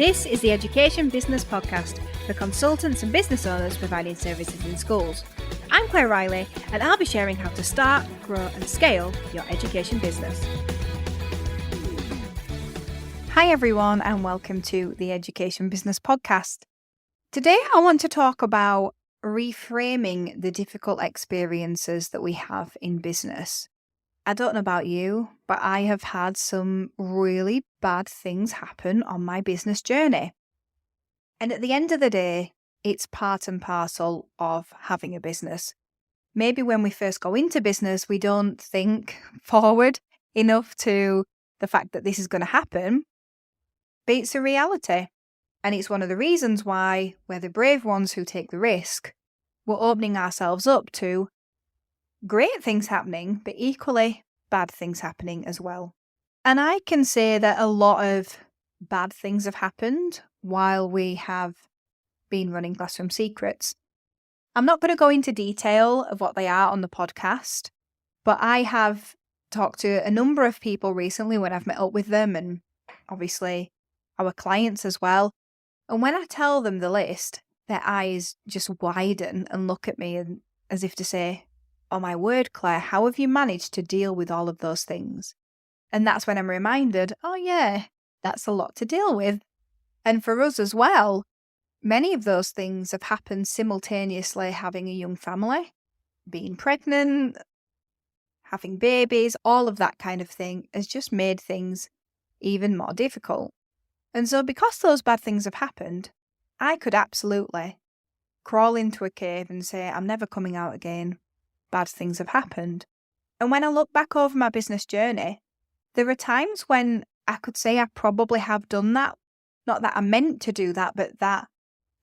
This is the Education Business Podcast for consultants and business owners providing services in schools. I'm Claire Riley, and I'll be sharing how to start, grow and scale your education business. Hi everyone, and welcome to the Education Business Podcast. Today I want to talk about reframing the difficult experiences that we have in business. I don't know about you, but I have had some really bad things happen on my business journey. And at the end of the day, it's part and parcel of having a business. Maybe when we first go into business, we don't think forward enough to the fact that this is going to happen, but it's a reality. And it's one of the reasons why we're the brave ones who take the risk. We're opening ourselves up to great things happening, but equally bad things happening as well. And I can say that a lot of bad things have happened while we have been running Classroom Secrets. I'm not going to go into detail of what they are on the podcast, but I have talked to a number of people recently when I've met up with them, and obviously our clients as well. And when I tell them the list, their eyes just widen and look at me as if to say, "Oh my word, Claire, how have you managed to deal with all of those things?" And that's when I'm reminded, oh yeah, that's a lot to deal with. And for us as well, many of those things have happened simultaneously, having a young family, being pregnant, having babies, all of that kind of thing has just made things even more difficult. And so because those bad things have happened, I could absolutely crawl into a cave and say, I'm never coming out again. Bad things have happened. And when I look back over my business journey, there are times when I could say I probably have done that. Not that I meant to do that, but that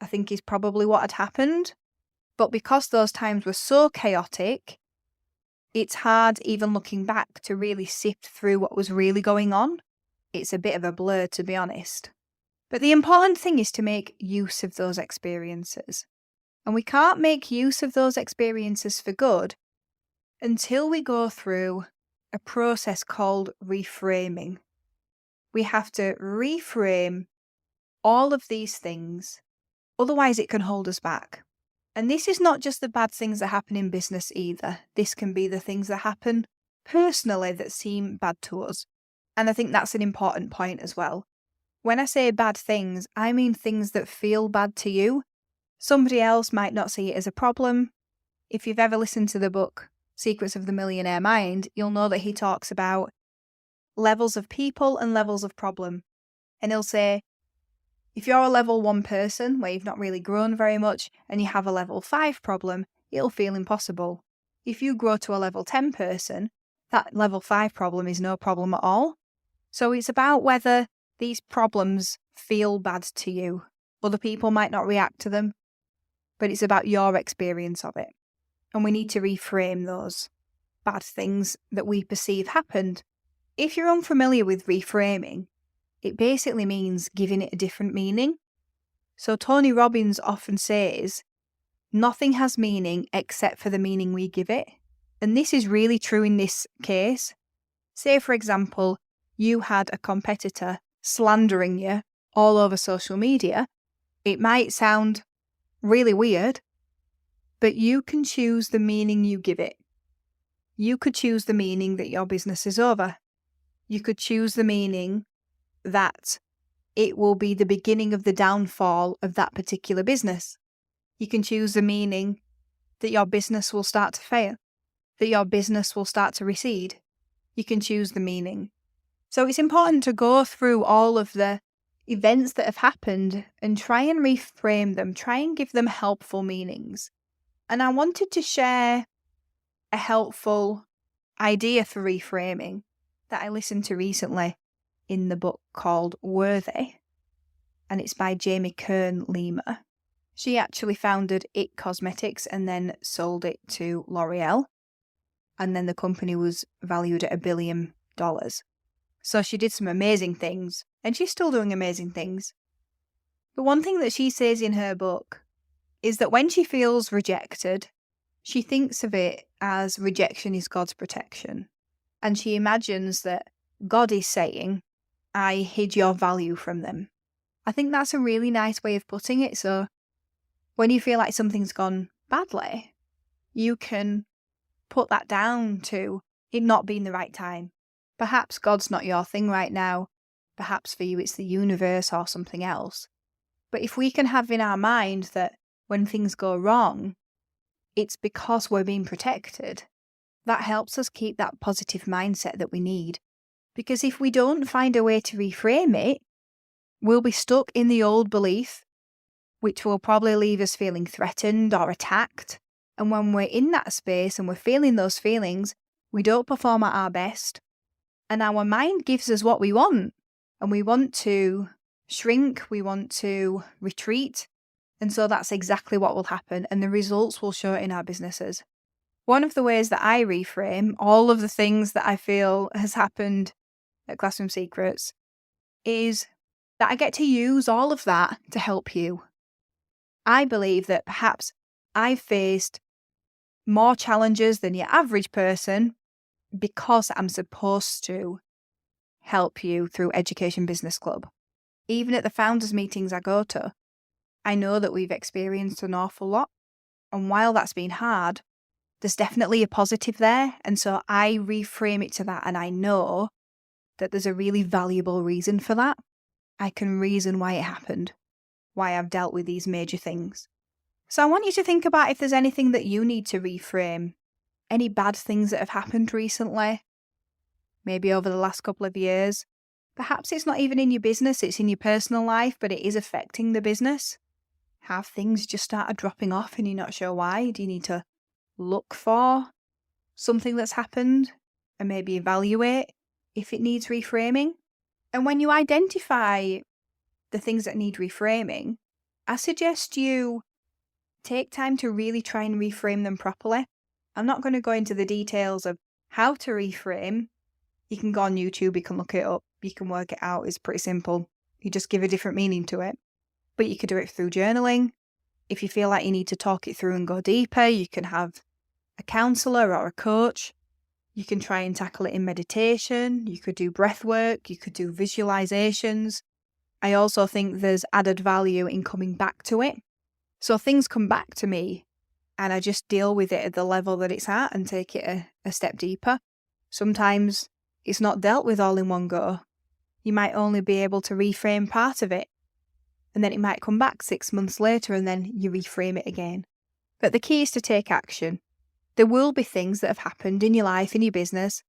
I think is probably what had happened. But because those times were so chaotic, it's hard even looking back to really sift through what was really going on. It's a bit of a blur, to be honest. But the important thing is to make use of those experiences. And we can't make use of those experiences for good until we go through a process called reframing. We have to reframe all of these things, otherwise it can hold us back. And this is not just the bad things that happen in business either. This can be the things that happen personally that seem bad to us. And I think that's an important point as well. When I say bad things, I mean things that feel bad to you. Somebody else might not see it as a problem. If you've ever listened to the book Secrets of the Millionaire Mind, you'll know that he talks about levels of people and levels of problem. And he'll say, if you're a level 1 person where you've not really grown very much and you have a level 5 problem, it'll feel impossible. If you grow to a level 10 person, that level 5 problem is no problem at all. So it's about whether these problems feel bad to you. Other people might not react to them, but it's about your experience of it. And we need to reframe those bad things that we perceive happened. If you're unfamiliar with reframing, it basically means giving it a different meaning. So Tony Robbins often says, nothing has meaning except for the meaning we give it. And this is really true in this case. Say, for example, you had a competitor slandering you all over social media. It might sound really weird, but you can choose the meaning you give it. You could choose the meaning that your business is over. You could choose the meaning that it will be the beginning of the downfall of that particular business. You can choose the meaning that your business will start to fail, that your business will start to recede. You can choose the meaning. So it's important to go through all of the events that have happened and try and reframe them, try and give them helpful meanings. And I wanted to share a helpful idea for reframing that I listened to recently in the book called Worthy, and it's by Jamie Kern Lima. She actually founded It Cosmetics and then sold it to L'Oreal, and then the company was valued at $1 billion. So she did some amazing things, and she's still doing amazing things. The one thing that she says in her book is that when she feels rejected, she thinks of it as rejection is God's protection. And she imagines that God is saying, I hid your value from them. I think that's a really nice way of putting it. So when you feel like something's gone badly, you can put that down to it not being the right time. Perhaps God's not your thing right now. Perhaps for you it's the universe or something else. But if we can have in our mind that when things go wrong, it's because we're being protected, that helps us keep that positive mindset that we need. Because if we don't find a way to reframe it, we'll be stuck in the old belief, which will probably leave us feeling threatened or attacked. And when we're in that space and we're feeling those feelings, we don't perform at our best. And our mind gives us what we want. And we want to shrink, we want to retreat. And so that's exactly what will happen. And the results will show in our businesses. One of the ways that I reframe all of the things that I feel has happened at Classroom Secrets is that I get to use all of that to help you. I believe that perhaps I've faced more challenges than your average person because I'm supposed to help you through Education Business Club. Even at the founders meetings I go to, I know that we've experienced an awful lot. And while that's been hard, there's definitely a positive there. And so I reframe it to that. And I know that there's a really valuable reason for that. I can reason why it happened, why I've dealt with these major things. So I want you to think about if there's anything that you need to reframe, any bad things that have happened recently, maybe over the last couple of years. Perhaps it's not even in your business, it's in your personal life, but it is affecting the business. Have things just started dropping off and you're not sure why? Do you need to look for something that's happened and maybe evaluate if it needs reframing? And when you identify the things that need reframing, I suggest you take time to really try and reframe them properly. I'm not going to go into the details of how to reframe. You can go on YouTube, you can look it up, you can work it out. It's pretty simple. You just give a different meaning to it. But you could do it through journaling. If you feel like you need to talk it through and go deeper, you can have a counsellor or a coach. You can try and tackle it in meditation. You could do breath work. You could do visualizations. I also think there's added value in coming back to it. So things come back to me and I just deal with it at the level that it's at and take it a step deeper. Sometimes it's not dealt with all in one go. You might only be able to reframe part of it. And then it might come back 6 months later and then you reframe it again. But the key is to take action. There will be things that have happened in your life, in your business,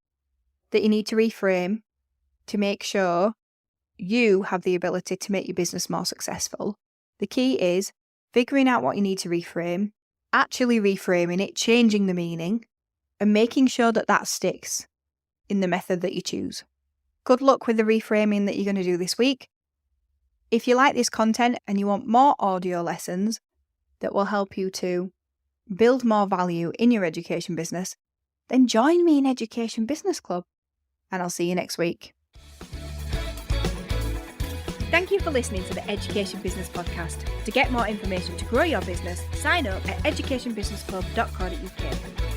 that you need to reframe to make sure you have the ability to make your business more successful. The key is figuring out what you need to reframe, actually reframing it, changing the meaning, and making sure that that sticks in the method that you choose. Good luck with the reframing that you're going to do this week. If you like this content and you want more audio lessons that will help you to build more value in your education business, then join me in Education Business Club. And I'll see you next week. Thank you for listening to the Education Business Podcast. To get more information to grow your business, sign up at educationbusinessclub.co.uk.